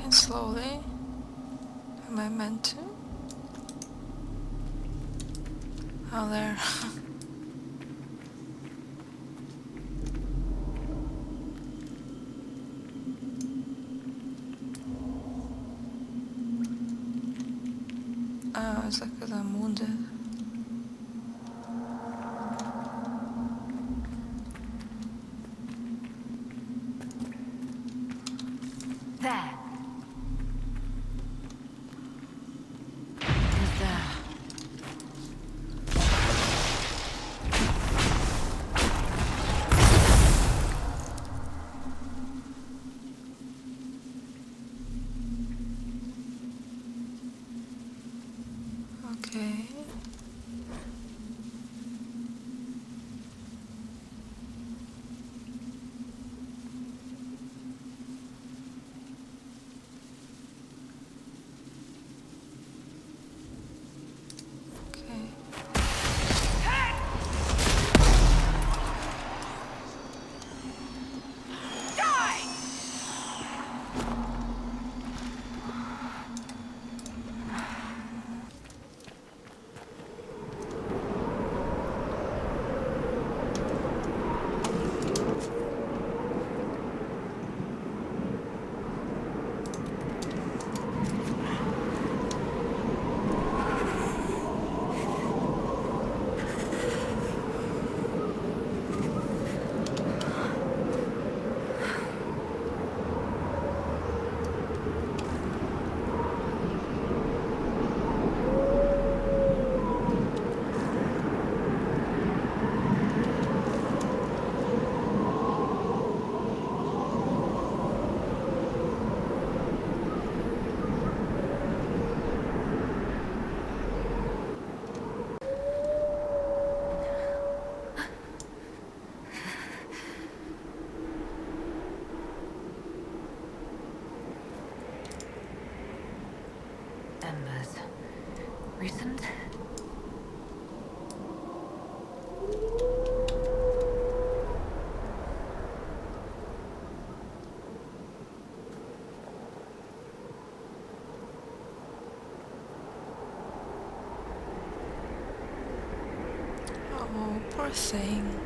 walking slowly. Am I meant to? Oh, there. Oh, is that because I'm wounded? There. Who's there? Okay. Okay. Embers. Recent? Oh, poor thing.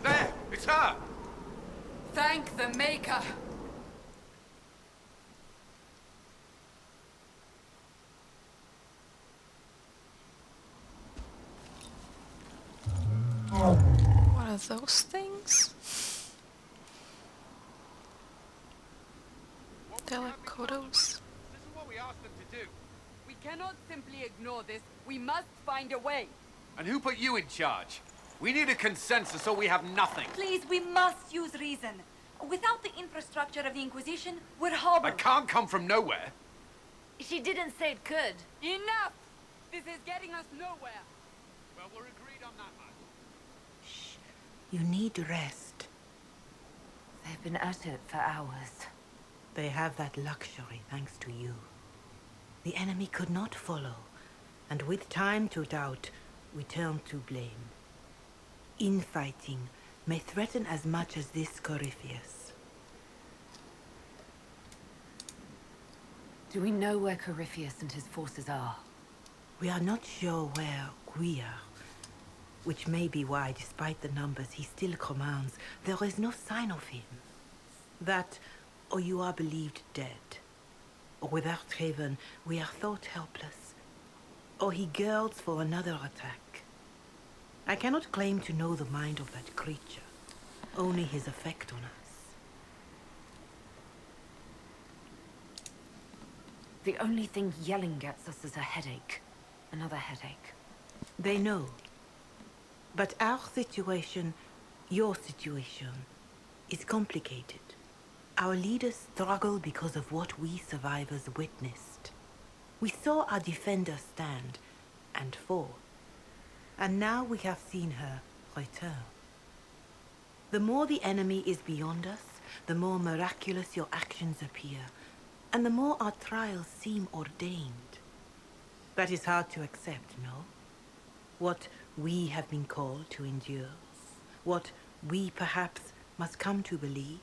There! It's her! Thank the Maker! What are those things? They're like kodos. This is what we asked them to do. We cannot simply ignore this. We must find a way. And who put you in charge? We need a consensus or we have nothing. Please, we must use reason. Without the infrastructure of the Inquisition, we're I hobbled. can't come from nowhere. She didn't say it could. Enough! This is getting us nowhere. Well, we're agreed on that much. Shh. You need rest. They've been at it for hours. They have that luxury thanks to you. The enemy could not follow, and with time to doubt, we turn to blame. Infighting may threaten as much as this Corypheus. Do we know where Corypheus and his forces are? We are not sure where we are, which may be why, despite the numbers he still commands, there is no sign of him. That, or you are believed dead, or without Haven, we are thought helpless, or he girds for another attack. I cannot claim to know the mind of that creature, only his effect on us. The only thing yelling gets us is a headache. Another headache. They know. But our situation, your situation, is complicated. Our leaders struggle because of what we survivors witnessed. We saw our defender stand and fall. And now we have seen her return. The more the enemy is beyond us, the more miraculous your actions appear, And the more our trials seem ordained. That is hard to accept, no? What we have been called to endure. What we perhaps must come to believe.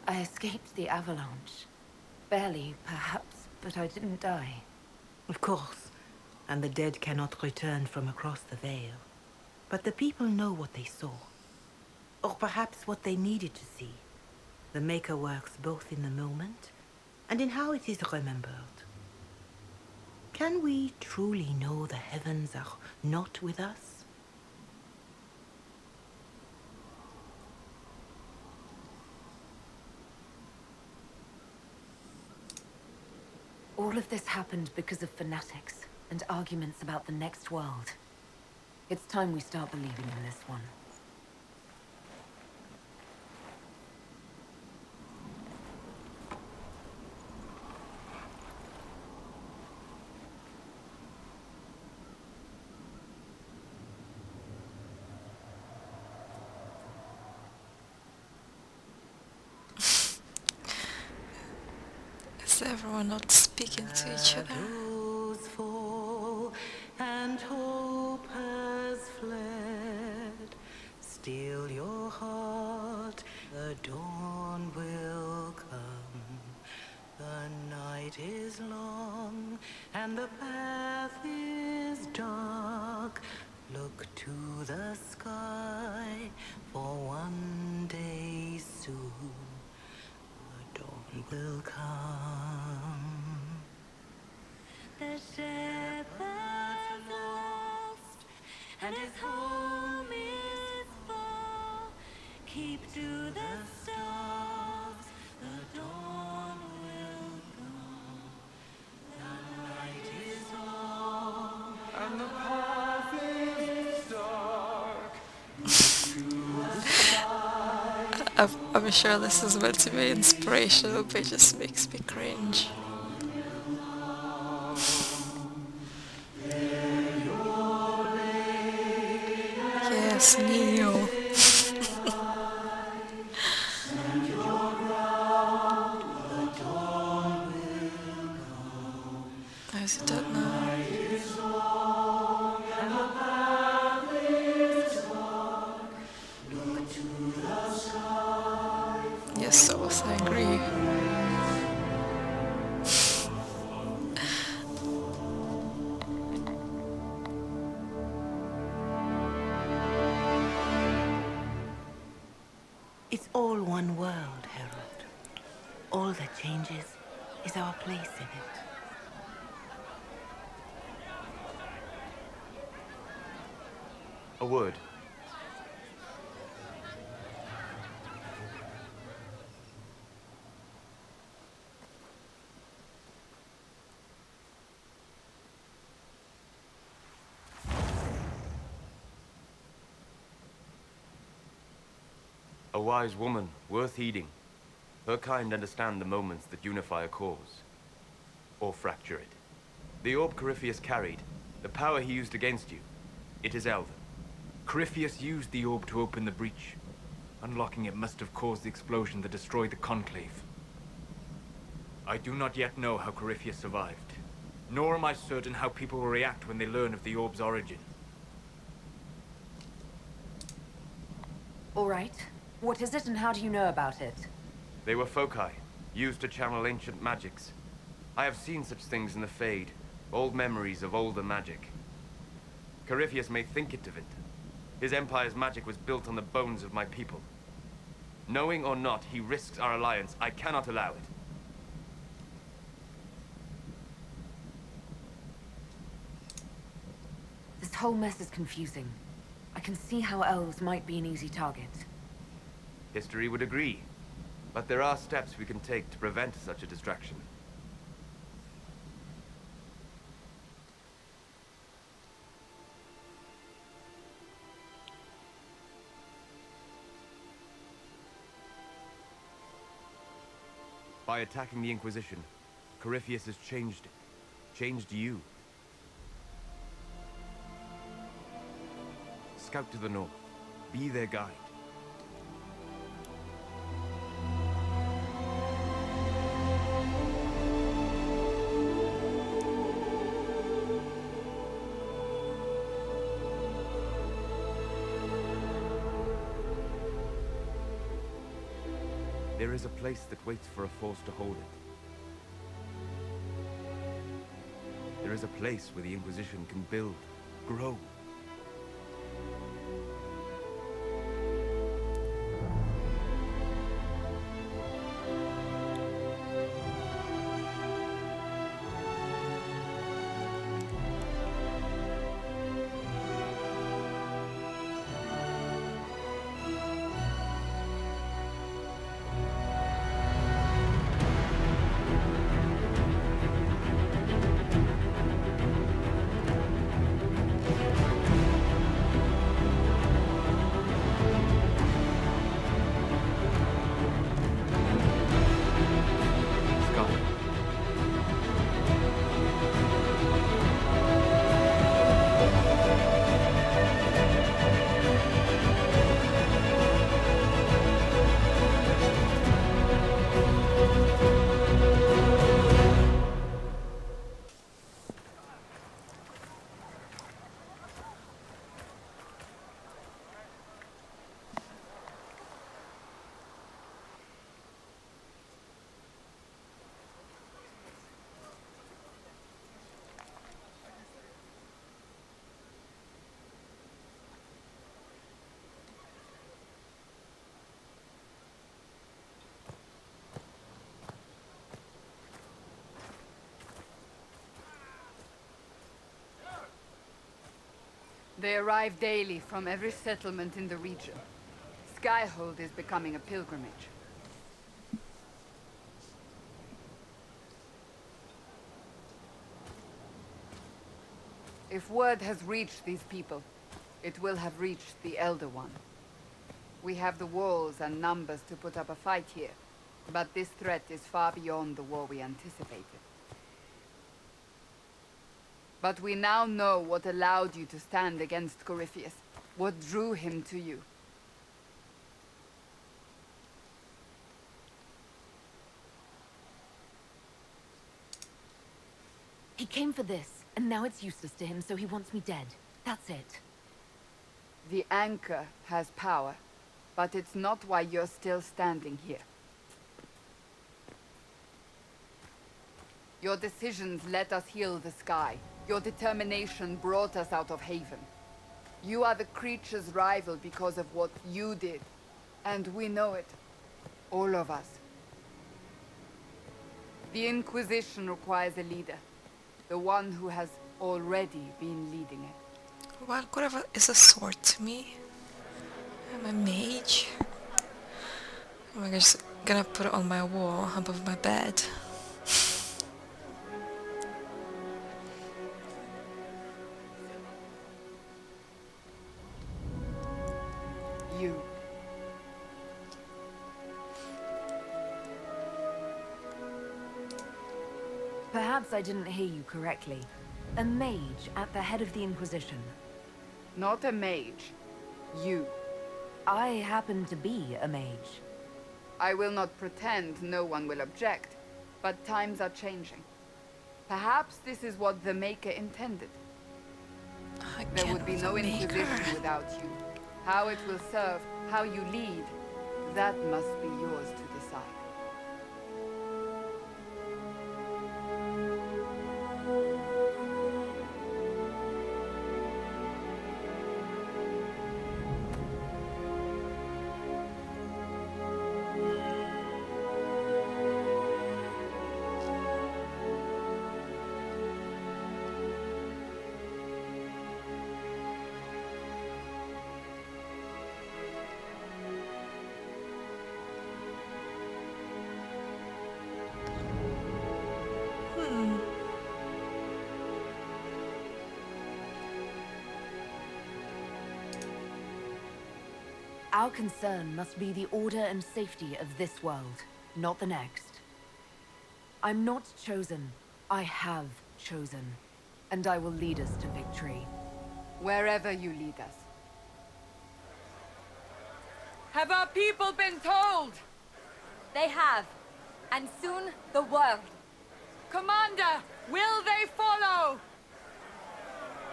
I escaped the avalanche. Barely, perhaps, but I didn't die. Of course, and the dead cannot return from across the veil. But the people know what they saw. Or perhaps what they needed to see. The Maker works both in the moment and in how it is remembered. Can we truly know the heavens are not with us? All of this happened because of fanatics and arguments about the next world. It's time we start believing in this one. Is everyone not speaking to each other? Shadows fall and hope has fled. Still your heart, the dawn will come. The night is long and the path is dark. Look to the sky for one day soon. The dawn will come. The shepherd's lost, and his home is far. Keep to the stars, the dawn will come. The night is long, And the path is dark. I'm sure this is meant to be inspirational, but it just makes me cringe. Yes, Neo. Is it dead now? Yes, I was angry. It's all one world, Harold. All that changes is our place in it. A word. A wise woman, worth heeding. Her kind understand the moments that unify a cause. Or fracture it. The orb Corypheus carried, the power he used against you, it is elven. Corypheus used the orb to open the breach. Unlocking it must have caused the explosion that destroyed the Conclave. I do not yet know how Corypheus survived, nor am I certain how people will react when they learn of the orb's origin. All right. What is it and how do you know about it? They were foci, used to channel ancient magics. I have seen such things in the Fade, old memories of older magic. Corypheus may think it of it. His empire's magic was built on the bones of my people. Knowing or not, he risks our alliance. I cannot allow it. This whole mess is confusing. I can see how elves might be an easy target. History would agree. But there are steps we can take to prevent such a distraction. By attacking the Inquisition, Corypheus has changed it. Changed you. scout to the north. Be their guide. There is a place that waits for a force to hold it. There is a place where the Inquisition can build, grow. They arrive daily from every settlement in the region. Skyhold is becoming a pilgrimage. If word has reached these people, it will have reached the Elder One. We have the walls and numbers to put up a fight here, but this threat is far beyond the war we anticipated. But we now know what allowed you to stand against Corypheus, what drew him to you. He came for this, and now it's useless to him, so he wants me dead. That's it. The anchor has power, but it's not why you're still standing here. Your decisions let us heal the sky. Your determination brought us out of Haven. You are the creature's rival because of what you did. And we know it. All of us. The Inquisition requires a leader. The one who has already been leading it. Well, whatever is a sword to me. I'm a mage. I'm just gonna put it on my wall above my bed. You. Perhaps I didn't hear you correctly. A mage at the head of the Inquisition. Not a mage. You. I happen to be a mage. I will not pretend no one will object, but times are changing. Perhaps this is what the Maker intended. There would be no Inquisition without you. How it will serve, how you lead, that must be yours to decide. Our concern must be the order and safety of this world, not the next. I'm not chosen. I have chosen. And I will lead us to victory. Wherever you lead us. Have our people been told? They have. And soon, the world. Commander, will they follow?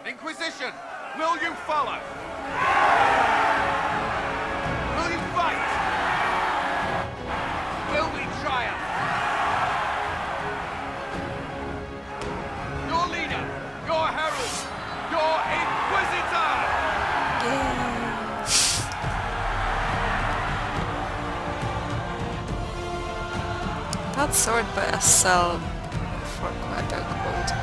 Inquisition, will you follow? Will you fight? Will we triumph? Your leader, your herald, your Inquisitor! That sword by a sell for quite a gold.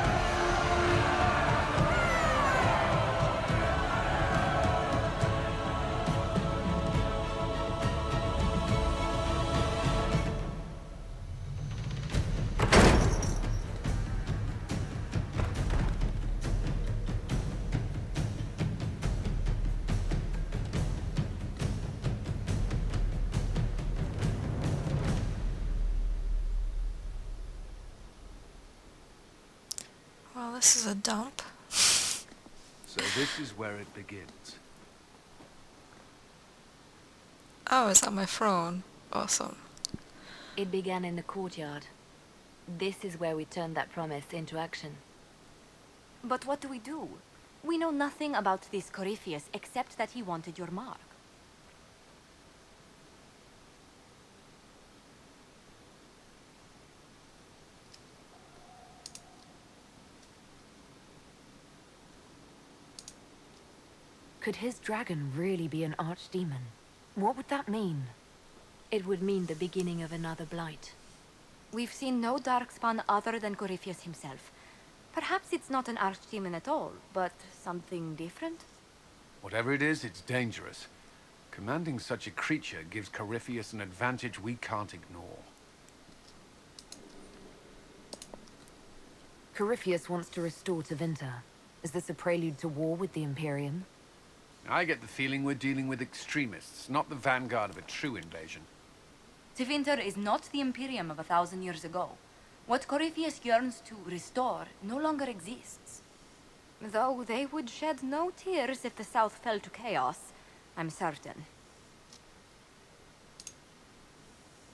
Well, this is a dump. So this is where it begins. Oh, is that my throne? Awesome. It began in the courtyard. This is where we turned that promise into action. But what do? We know nothing about this Corypheus except that he wanted your mark. Could his dragon really be an archdemon? What would that mean? It would mean the beginning of another blight. We've seen no darkspawn other than Corypheus himself. Perhaps it's not an archdemon at all, but something different? Whatever it is, it's dangerous. Commanding such a creature gives Corypheus an advantage we can't ignore. Corypheus wants to restore Tevinter. Is this a prelude to war with the Imperium? I get the feeling we're dealing with extremists, not the vanguard of a true invasion. Tevinter is not the Imperium of 1,000 years ago. What Corypheus yearns to restore no longer exists. Though they would shed no tears if the South fell to chaos, I'm certain.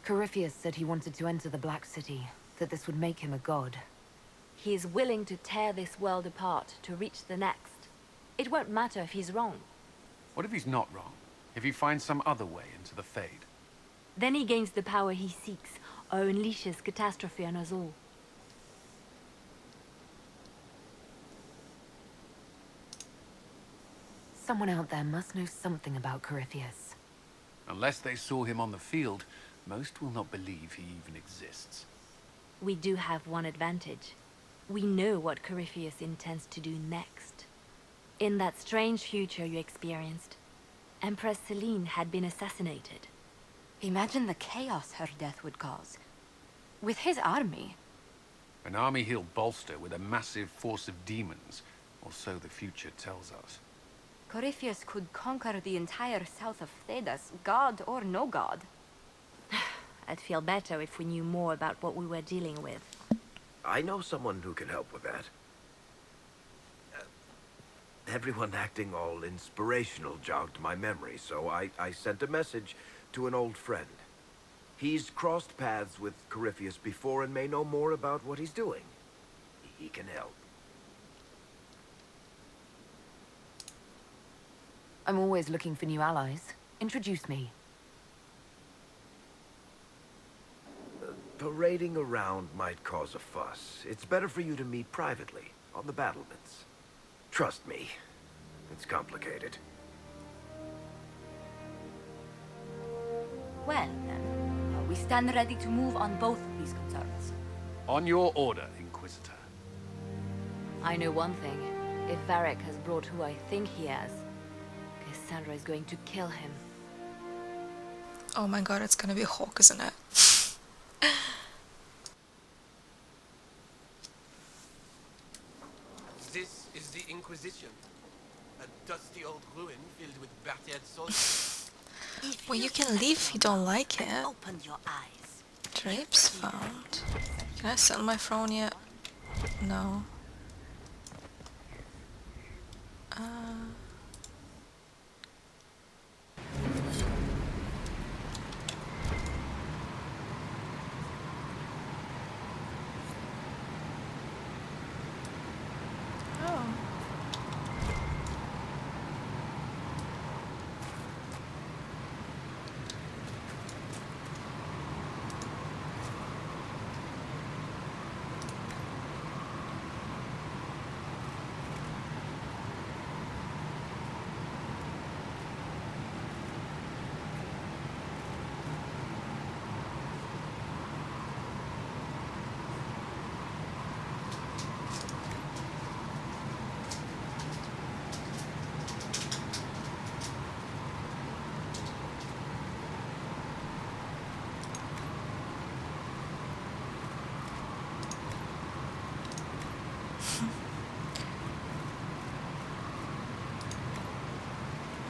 Corypheus said he wanted to enter the Black City, that this would make him a god. He is willing to tear this world apart to reach the next. It won't matter if he's wrong. What if he's not wrong? If he finds some other way into the Fade? Then he gains the power he seeks, or unleashes catastrophe on us all. Someone out there must know something about Corypheus. Unless they saw him on the field, most will not believe he even exists. We do have one advantage. We know what Corypheus intends to do next. In that strange future you experienced, Empress Celine had been assassinated. Imagine the chaos her death would cause. With his army. An army he'll bolster with a massive force of demons, or so the future tells us. Corypheus could conquer the entire south of Thedas, god or no god. I'd feel better if we knew more about what we were dealing with. I know someone who can help with that. Everyone acting all inspirational jogged my memory, so I sent a message to an old friend. He's crossed paths with Corypheus before and may know more about what he's doing. He can help. I'm always looking for new allies. Introduce me. Parading around might cause a fuss. It's better for you to meet privately, on the battlements. Trust me, it's complicated. Well, then, we stand ready to move on both of these concerns. On your order, Inquisitor. I know one thing. If Varric has brought who I think he has, Cassandra is going to kill him. Oh my god, it's gonna be Hawk, isn't it? This is the Inquisition. A dusty old ruin filled with battered soldiers. Well, you can leave if you don't like it. Open your eyes. Drapes found. Can I sell my throne yet? No.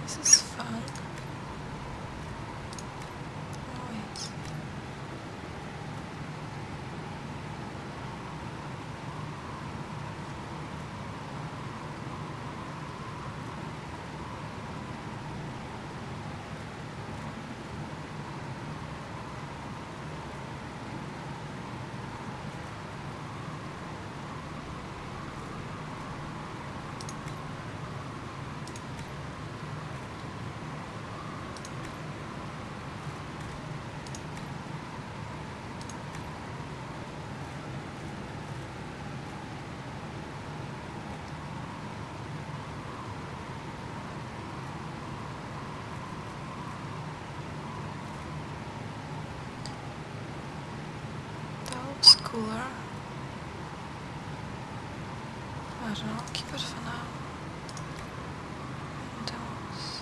This is fun. Oh, wait. That's cooler. I don't know, keep it for now. Windows.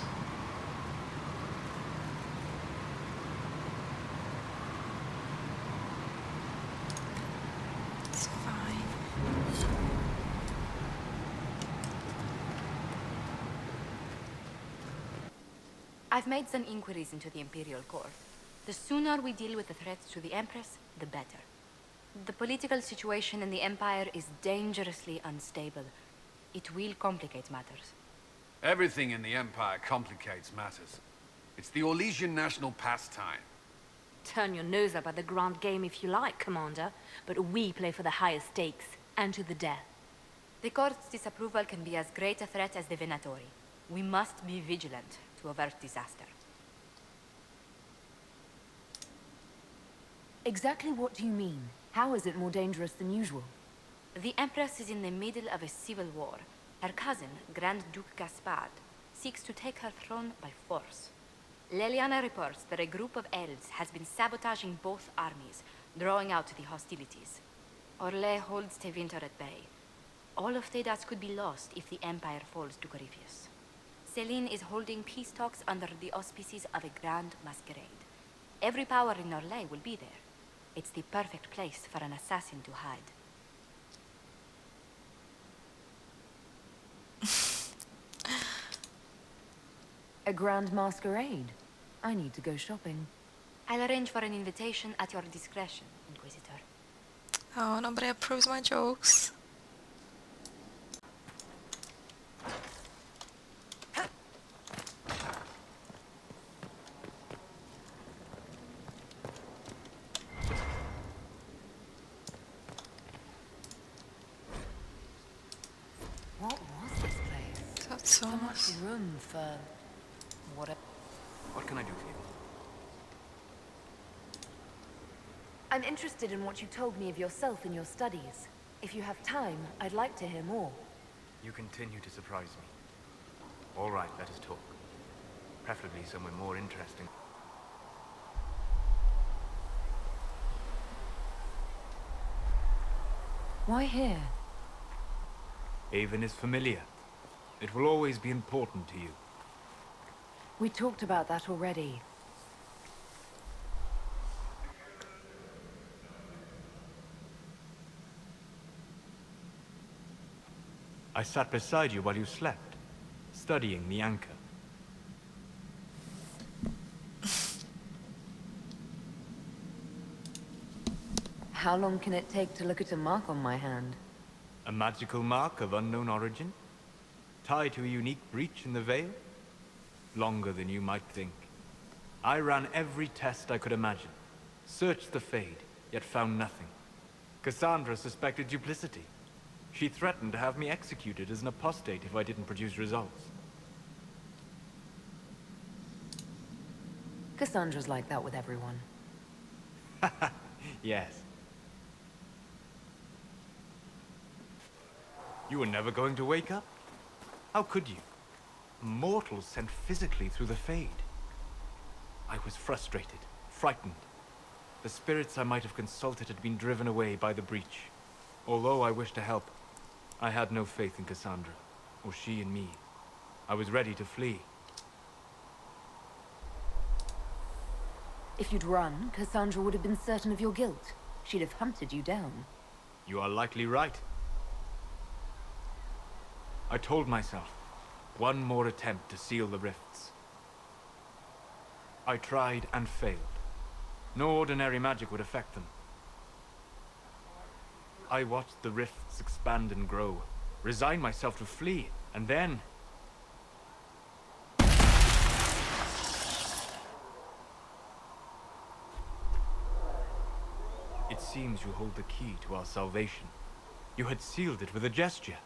It's fine. I've made some inquiries into the Imperial Court. The sooner we deal with the threats to the Empress, the better. The political situation in the Empire is dangerously unstable. It will complicate matters. Everything in the Empire complicates matters. It's the Orlesian national pastime. Turn your nose up at the grand game if you like, Commander, but we play for the higher stakes, and to the death. The Court's disapproval can be as great a threat as the Venatori. We must be vigilant to avert disaster. Exactly what do you mean? How is it more dangerous than usual? The Empress is in the middle of a civil war. Her cousin, Grand Duke Gaspard, seeks to take her throne by force. Leliana reports that a group of elves has been sabotaging both armies, drawing out the hostilities. Orlais holds Tevinter at bay. All of Thedas could be lost if the Empire falls to Corypheus. Celine is holding peace talks under the auspices of a grand masquerade. Every power in Orlais will be there. It's the perfect place for an assassin to hide. A grand masquerade? I need to go shopping. I'll arrange for an invitation at your discretion, Inquisitor. Oh, nobody approves my jokes. What was this place? That's so So much nice. room for... whatever. What can I do for you? I'm interested in what you told me of yourself and your studies. If you have time, I'd like to hear more. You continue to surprise me. All right, let us talk. Preferably somewhere more interesting. Why here? Haven is familiar. It will always be important to you. We talked about that already. I sat beside you while you slept, studying the anchor. How long can it take to look at a mark on my hand? A magical mark of unknown origin? Tied to a unique breach in the veil? Longer than you might think. I ran every test I could imagine. Searched the Fade, yet found nothing. Cassandra suspected duplicity. She threatened to have me executed as an apostate if I didn't produce results. Cassandra's like that with everyone. Yes. You were never going to wake up? How could you? Mortals sent physically through the Fade. I was frustrated, frightened. The spirits I might have consulted had been driven away by the breach. Although I wished to help, I had no faith in Cassandra, or she in me. I was ready to flee. If you'd run, Cassandra would have been certain of your guilt. She'd have hunted you down. You are likely right. I told myself, one more attempt to seal the rifts. I tried and failed. No ordinary magic would affect them. I watched the rifts expand and grow, resigned myself to flee, and then... It seems you hold the key to our salvation. You had sealed it with a gesture.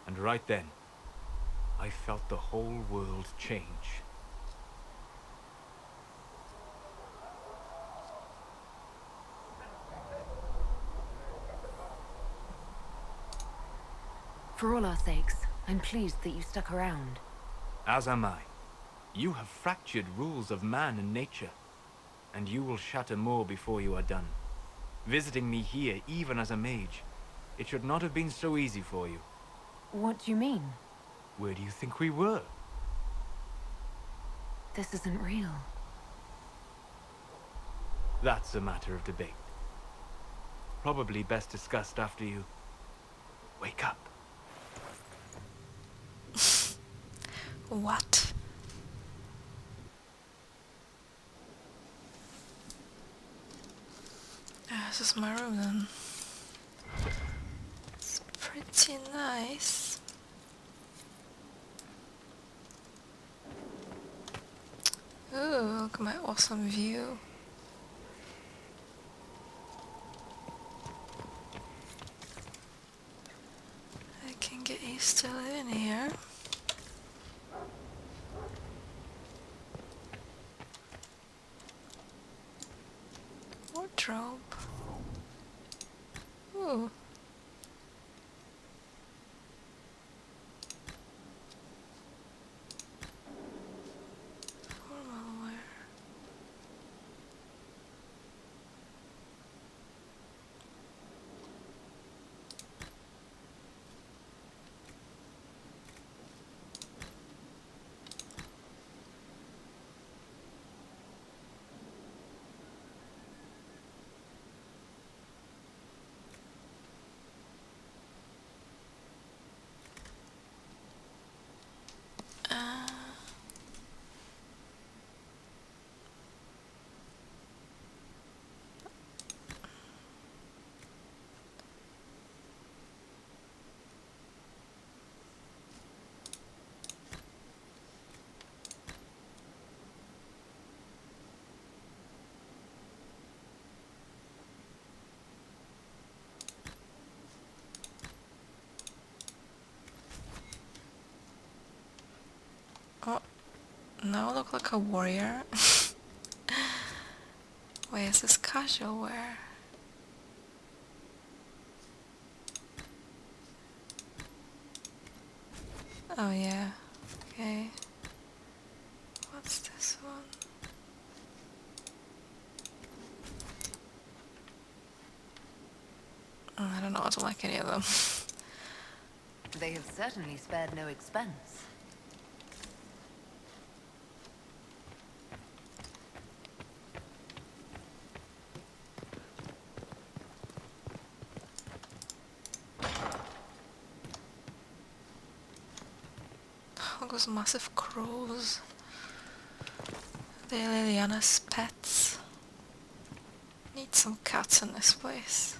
And right then, I felt the whole world change. For all our sakes, I'm pleased that you stuck around. As am I. You have fractured rules of man and nature, and you will shatter more before you are done. Visiting me here, even as a mage, it should not have been so easy for you. What do you mean? Where do you think we were? This isn't real. That's a matter of debate. Probably best discussed after you wake up. What? This is my room then. It's pretty nice. Ooh, look at my awesome view. I can get used to living here. Wardrobe. Ooh. Formal wear. Oh, now I look like a warrior. Wait, is this casual wear? Oh yeah, okay. What's this one? Oh, I don't know, I don't like any of them. They have certainly spared no expense. Look, those massive crows. They're Liliana's pets. Need some cats in this place.